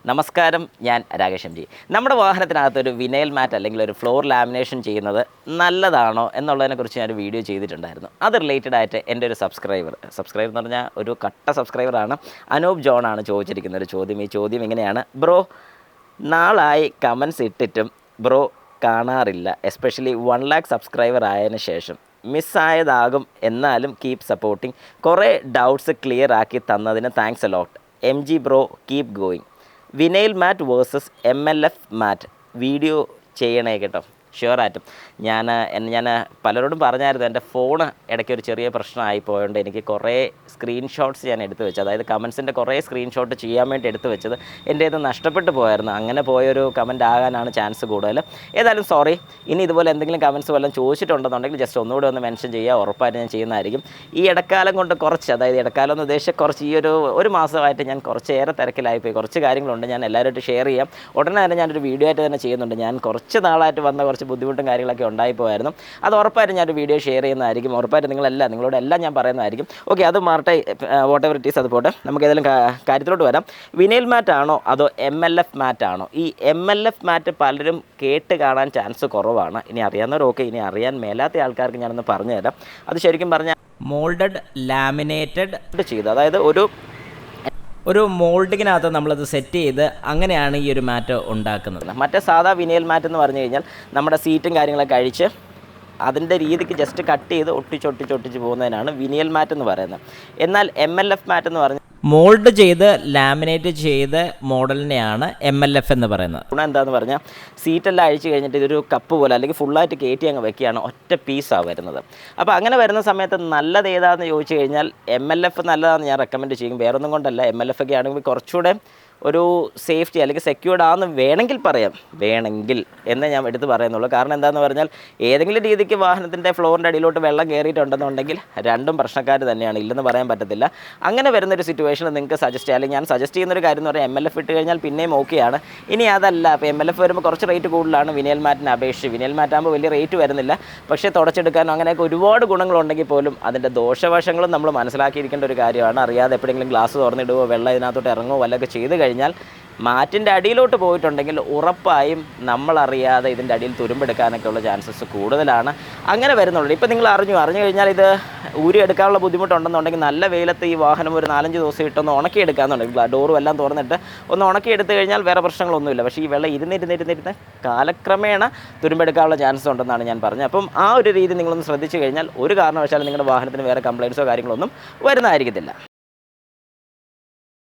നമസ്കാരം, ഞാൻ Rakesh M G. നമ്മുടെ വാഹനത്തിനകത്തൊരു വിനൈൽ മാറ്റ് അല്ലെങ്കിൽ ഒരു ഫ്ലോർ ലാമിനേഷൻ ചെയ്യുന്നത് നല്ലതാണോ എന്നുള്ളതിനെക്കുറിച്ച് ഞാനൊരു വീഡിയോ ചെയ്തിട്ടുണ്ടായിരുന്നു. അത് റിലേറ്റഡ് ആയിട്ട് എൻ്റെ ഒരു സബ്സ്ക്രൈബർ എന്ന് പറഞ്ഞാൽ ഒരു കട്ട സബ്സ്ക്രൈബറാണ്, അനൂപ് ജോൺ ആണ് ചോദിച്ചിരിക്കുന്ന ഒരു ചോദ്യം. ഈ ചോദ്യം ഇങ്ങനെയാണ്: ബ്രോ, നാളായി കമൻസ് ഇട്ടിട്ടും ബ്രോ കാണാറില്ല, എസ്പെഷ്യലി 1 lakh സബ്സ്ക്രൈബർ ആയതിനു ശേഷം. മിസ്സായതാകും, എന്നാലും കീപ് സപ്പോർട്ടിങ്. കുറേ ഡൗട്ട്സ് ക്ലിയർ ആക്കി തന്നതിന് thanks a lot. M G bro, keep going. Vinyl mat versus MLF mat video ചെയ്യണേ കേട്ടോ. ഷുവറായിട്ടും ഞാൻ പലരോടും പറഞ്ഞായിരുന്നു, എൻ്റെ ഫോൺ ഇടയ്ക്ക് ഒരു ചെറിയ പ്രശ്നമായി പോയതുകൊണ്ട് എനിക്ക് കുറേ സ്ക്രീൻഷോട്ട്സ് ഞാൻ എടുത്തു വെച്ചത്, അതായത് കമൻസിൻ്റെ കുറേ സ്ക്രീൻഷോട്ട് ചെയ്യാൻ വേണ്ടി എടുത്തു വെച്ചത് എൻ്റെ ഇത് നഷ്ടപ്പെട്ടു പോയായിരുന്നു. അങ്ങനെ പോയൊരു കമൻറ്റ് ആകാനാണ് ചാൻസ് കൂടുതൽ. ഏതായാലും സോറി. ഇനി ഇതുപോലെ എന്തെങ്കിലും കമൻസ് വല്ലതും ചോദിച്ചിട്ടുണ്ടെന്നുണ്ടെങ്കിൽ ജസ്റ്റ് ഒന്നുകൂടെ ഒന്ന് മെൻഷൻ ചെയ്യുക, ഉറപ്പായിട്ട് ഞാൻ ചെയ്യുന്നതായിരിക്കും. ഈ ഇടക്കാലം കൊണ്ട് കുറച്ച്, അതായത് ഇടക്കാലം എന്ന് ഉദ്ദേശിച്ച് കുറച്ച് ഈ ഒരു മാസമായിട്ട് ഞാൻ കുറച്ചേറെ തിരക്കിലായിപ്പോയി. കുറച്ച് കാര്യങ്ങളുണ്ട്, ഞാൻ എല്ലാവരുമായിട്ട് ഷെയർ ചെയ്യാം. ഉടനെ തന്നെ ഞാനൊരു വീഡിയോ ആയിട്ട് തന്നെ ചെയ്യുന്നുണ്ട്. ഞാൻ കുറച്ച് നാളായിട്ട് വന്ന കുറച്ച് ബുദ്ധിമുട്ടും കാര്യങ്ങളൊക്കെ ഉണ്ടായിപ്പോയായിരുന്നു. അത് ഉറപ്പായിട്ട് ഞാനൊരു വീഡിയോ ഷെയർ ചെയ്യുന്നതായിരിക്കും. ഉറപ്പായിട്ട് നിങ്ങളോടെല്ലാം ഞാൻ പറയുന്നതായിരിക്കും. ഓക്കെ, അത് മാറട്ടെ, വാട്ട് എവർ ഇറ്റ് ഈസ്, അത് പോട്ടെ. നമുക്ക് ഏതെങ്കിലും കാര്യത്തിലോട്ട് വരാം. വിനൈൽ മാറ്റ് ആണോ അതോ MLF മാറ്റ് ആണോ? ഈ MLF മാറ്റ് പലരും കേട്ട് കാണാൻ ചാൻസ് കുറവാണ്. ഇനി അറിയാവുന്നവരൊക്കെ, ഇനി അറിയാൻ മേലാത്ത ആൾക്കാർക്ക് ഞാനൊന്ന് പറഞ്ഞുതരാം. അത് ശരിക്കും പറഞ്ഞാൽ മോൾഡഡ് ലാമിനേറ്റഡ് ചെയ്ത്, അതായത് ഒരു മോൾഡിങ്ങിനകത്ത് നമ്മളത് സെറ്റ് ചെയ്ത് അങ്ങനെയാണ് ഈ ഒരു മാറ്റ് ഉണ്ടാക്കുന്നത്. മറ്റേ സാധാ വിനൈൽ മാറ്റ് എന്ന് പറഞ്ഞു കഴിഞ്ഞാൽ നമ്മുടെ സീറ്റും കാര്യങ്ങളൊക്കെ അഴിച്ച് അതിൻ്റെ രീതിക്ക് ജസ്റ്റ് കട്ട് ചെയ്ത് ഒട്ടിച്ച് പോകുന്നതിനാണ് വിനൈൽ മാറ്റ് എന്ന് പറയുന്നത്. എന്നാൽ MLF മാറ്റ് എന്ന് പറഞ്ഞാൽ മോൾഡ് ചെയ്ത് ലാമിനേറ്റ് ചെയ്ത് മോഡലിനെയാണ് MLF എന്ന് പറയുന്നത്. ഗുണം എന്താണെന്ന് പറഞ്ഞാൽ സീറ്റെല്ലാം അഴിച്ച് കഴിഞ്ഞിട്ട് ഇതൊരു കപ്പ് പോലെ അല്ലെങ്കിൽ ഫുള്ളായിട്ട് കയറ്റി അങ്ങ് വെക്കുകയാണ്, ഒറ്റ പീസാണ് വരുന്നത്. അപ്പോൾ അങ്ങനെ വരുന്ന സമയത്ത് നല്ലത് ഏതാണെന്ന് ചോദിച്ചു കഴിഞ്ഞാൽ MLF നല്ലതാണെന്ന് ഞാൻ റെക്കമെൻഡ് ചെയ്യും. വേറൊന്നും കൊണ്ടല്ല, MLF ഒക്കെ ആണെങ്കിൽ കുറച്ചുകൂടെ ഒരു സേഫ്റ്റി അല്ലെങ്കിൽ സെക്യൂർഡ് ആണെന്ന് വേണമെങ്കിൽ എന്ന് ഞാൻ എടുത്ത് പറയുന്നുള്ളൂ. കാരണം എന്താണെന്ന് പറഞ്ഞാൽ ഏതെങ്കിലും രീതിക്ക് വാഹനത്തിൻ്റെ ഫ്ലോറിൻ്റെ അടിയിലോട്ട് വെള്ളം കയറിയിട്ടുണ്ടെന്നുണ്ടെങ്കിൽ രണ്ടും പ്രശ്നക്കാർ തന്നെയാണ്, ഇല്ലെന്ന് പറയാൻ പറ്റത്തില്ല. അങ്ങനെ വരുന്നൊരു സിറ്റുവേഷനിൽ നിങ്ങൾക്ക് സജസ്റ്റ് ചെയ്യാം, അല്ലെങ്കിൽ ഞാൻ സജസ്റ്റ് ചെയ്യുന്നൊരു കാര്യം എന്ന് പറഞ്ഞാൽ MLF ഇട്ട് കഴിഞ്ഞാൽ പിന്നെയും ഓക്കെയാണ്. ഇനി അതല്ല, അപ്പോൾ MLF വരുമ്പോൾ കുറച്ച് റേറ്റ് കൂടുതലാണ് വിനൈൽ മാറ്റിനെ അപേക്ഷിച്ച്. വിനൈൽ മാറ്റാകുമ്പോൾ വലിയ റേറ്റ് വരുന്നില്ല, പക്ഷേ തുടച്ചെടുക്കാനും അങ്ങനെയൊക്കെ ഒരുപാട് ഗുണങ്ങളുണ്ടെങ്കിൽ പോലും അതിൻ്റെ ദോഷവശങ്ങളും നമ്മൾ മനസ്സിലാക്കിയിരിക്കേണ്ട ഒരു കാര്യമാണ്. അറിയാതെ എപ്പോഴെങ്കിലും ഗ്ലാസ് തുറന്നിടുകയോ വെള്ളം ഇതിനകത്തോട്ട് ഇറങ്ങുകയോ വല്ലതൊക്കെ ചെയ്ത് കഴിഞ്ഞാൽ മാറ്റിൻ്റെ അടിയിലോട്ട് പോയിട്ടുണ്ടെങ്കിൽ ഉറപ്പായും നമ്മളറിയാതെ ഇതിൻ്റെ അടിയിൽ തുരുമ്പെടുക്കാനൊക്കെ ഉള്ള ചാൻസസ് കൂടുതലാണ്. അങ്ങനെ വരുന്നുള്ളൂ. ഇപ്പം നിങ്ങൾ അറിഞ്ഞു കഴിഞ്ഞാൽ ഇത് ഊരിയെടുക്കാനുള്ള ബുദ്ധിമുട്ടുണ്ടെന്നുണ്ടെങ്കിൽ നല്ല വെയിലത്ത് ഈ വാഹനം ഒരു 4-5 ദിവസം ഇട്ടൊന്ന് ഉണക്കിയെടുക്കാമെന്നുണ്ടെങ്കിൽ ഡോറും എല്ലാം തുറന്നിട്ട് ഒന്ന് ഉണക്കിയെടുത്ത് കഴിഞ്ഞാൽ വേറെ പ്രശ്നങ്ങളൊന്നുമില്ല. പക്ഷേ ഈ വെള്ളം ഇരുന്നിരുന്ന് കാലക്രമേണ തുരുമ്പെടുക്കാനുള്ള ചാൻസ് ഉണ്ടെന്നാണ് ഞാൻ പറഞ്ഞത്. അപ്പം ആ ഒരു രീതി നിങ്ങളൊന്ന് ശ്രദ്ധിച്ചു കഴിഞ്ഞാൽ ഒരു കാരണവശാലും നിങ്ങളുടെ വാഹനത്തിന് വേറെ കംപ്ലയിൻസോ കാര്യങ്ങളൊന്നും വരുന്നതായിരിക്കത്തില്ല.